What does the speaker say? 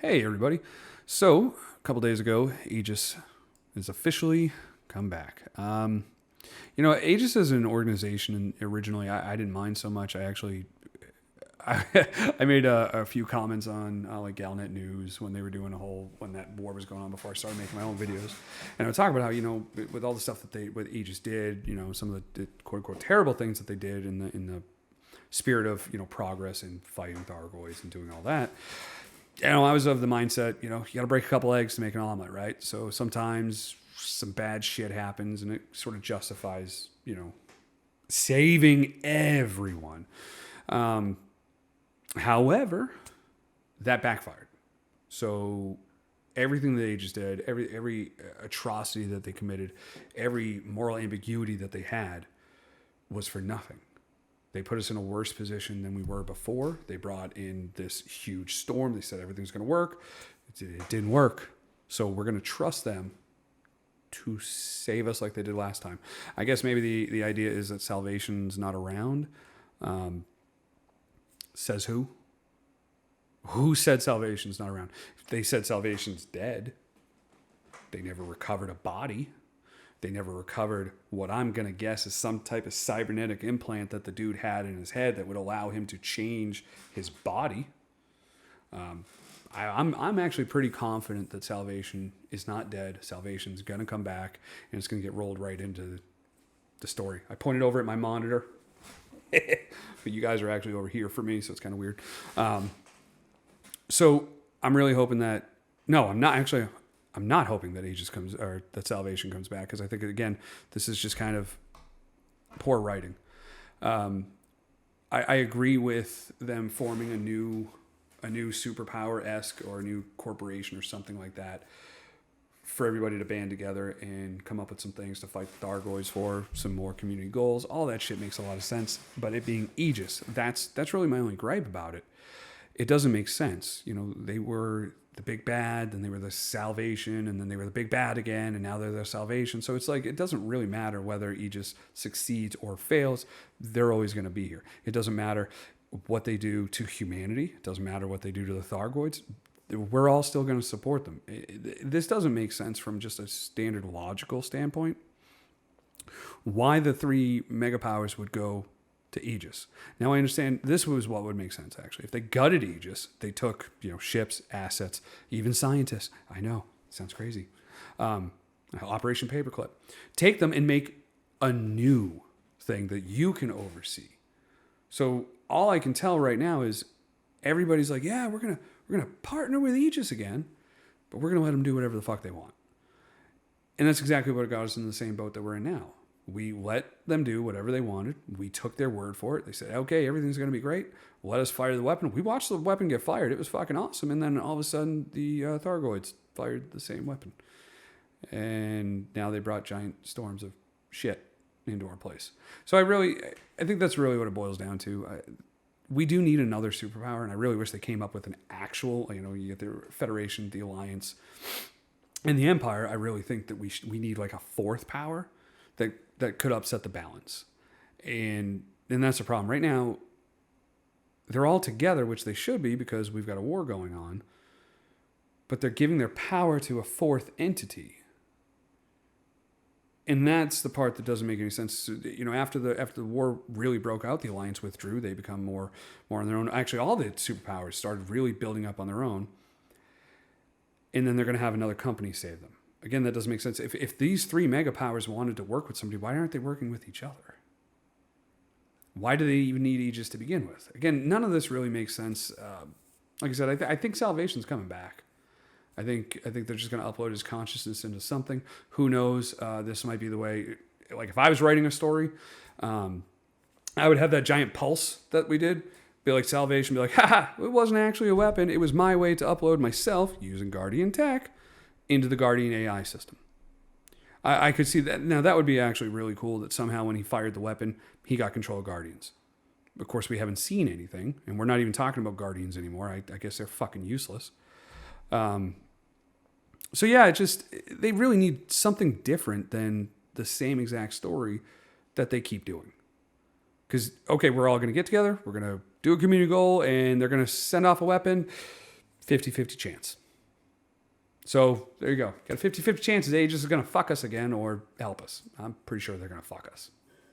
Hey, everybody. So, a couple days ago, Aegis has officially come back. Aegis as an organization, originally, I didn't mind so much. I, I made a few comments on like Galnet News when they were doing when that war was going on before I started making my own videos. And I would talk about how, with all the stuff what Aegis did, some of the quote unquote terrible things that they did in the spirit of, progress and fighting Thargoids and doing all that. I was of the mindset, you got to break a couple eggs to make an omelet, right? So sometimes some bad shit happens and it sort of justifies, saving everyone. However, that backfired. So everything that they just did, every atrocity that they committed, every moral ambiguity that they had was for nothing. They put us in a worse position than we were before. They brought in this huge storm. They said everything's going to work. It didn't work. So we're going to trust them to save us like they did last time. I guess maybe the idea is that salvation's not around. Says who? Who said salvation's not around? They said salvation's dead. They never recovered a body. They never recovered what I'm going to guess is some type of cybernetic implant that the dude had in his head that would allow him to change his body. I'm actually pretty confident that salvation is not dead. Salvation's going to come back, and it's going to get rolled right into the story. I pointed over at my monitor, but you guys are actually over here for me, so it's kind of weird. So I'm really hoping that... No, I'm not actually... I'm not hoping that Aegis comes or that salvation comes back, because I think, again, this is just kind of poor writing. I agree with them forming a new superpower-esque or a new corporation or something like that for everybody to band together and come up with some things to fight the Thargoids for, some more community goals. All that shit makes a lot of sense. But it being Aegis, that's really my only gripe about it. It doesn't make sense. They were the big bad, then they were the salvation, and then they were the big bad again, and now they're the salvation. So it's like, it doesn't really matter whether Aegis succeeds or fails. They're always going to be here. It doesn't matter what they do to humanity. It doesn't matter what they do to the Thargoids. We're all still going to support them. This doesn't make sense from just a standard logical standpoint. Why the three megapowers would go to Aegis. Now I understand this was what would make sense, actually. If they gutted Aegis, they took, ships, assets, even scientists. I know, sounds crazy. Operation Paperclip. Take them and make a new thing that you can oversee. So all I can tell right now is everybody's like, yeah, we're gonna partner with Aegis again, but we're gonna let them do whatever the fuck they want. And that's exactly what got us in the same boat that we're in now. We let them do whatever they wanted. We took their word for it. They said, okay, everything's going to be great. Let us fire the weapon. We watched the weapon get fired. It was fucking awesome. And then all of a sudden, the Thargoids fired the same weapon. And now they brought giant storms of shit into our place. So I think that's really what it boils down to. We do need another superpower, and I really wish they came up with an actual, you get the Federation, the Alliance, and the Empire. I really think that we need like a fourth power that could upset the balance. And that's the problem. Right now, they're all together, which they should be because we've got a war going on, but they're giving their power to a fourth entity. And that's the part that doesn't make any sense. After the war really broke out, the Alliance withdrew. They become more on their own. Actually, all the superpowers started really building up on their own. And then they're going to have another company save them. Again, that doesn't make sense. If these three megapowers wanted to work with somebody, why aren't they working with each other? Why do they even need Aegis to begin with? Again, none of this really makes sense. Like I said, I think Salvation's coming back. I think they're just going to upload his consciousness into something. Who knows? This might be the way. Like if I was writing a story, I would have that giant pulse that we did. Be like Salvation, be like, haha, it wasn't actually a weapon. It was my way to upload myself using Guardian tech into the Guardian AI system. I could see that. Now, that would be actually really cool that somehow when he fired the weapon, he got control of Guardians. Of course, we haven't seen anything, and we're not even talking about Guardians anymore. I guess they're fucking useless. So yeah, they really need something different than the same exact story that they keep doing. Because, okay, we're all going to get together, we're going to do a community goal, and they're going to send off a weapon. 50-50 chance. So there you go. Got a 50-50 chance that Aegis is going to fuck us again or help us. I'm pretty sure they're going to fuck us.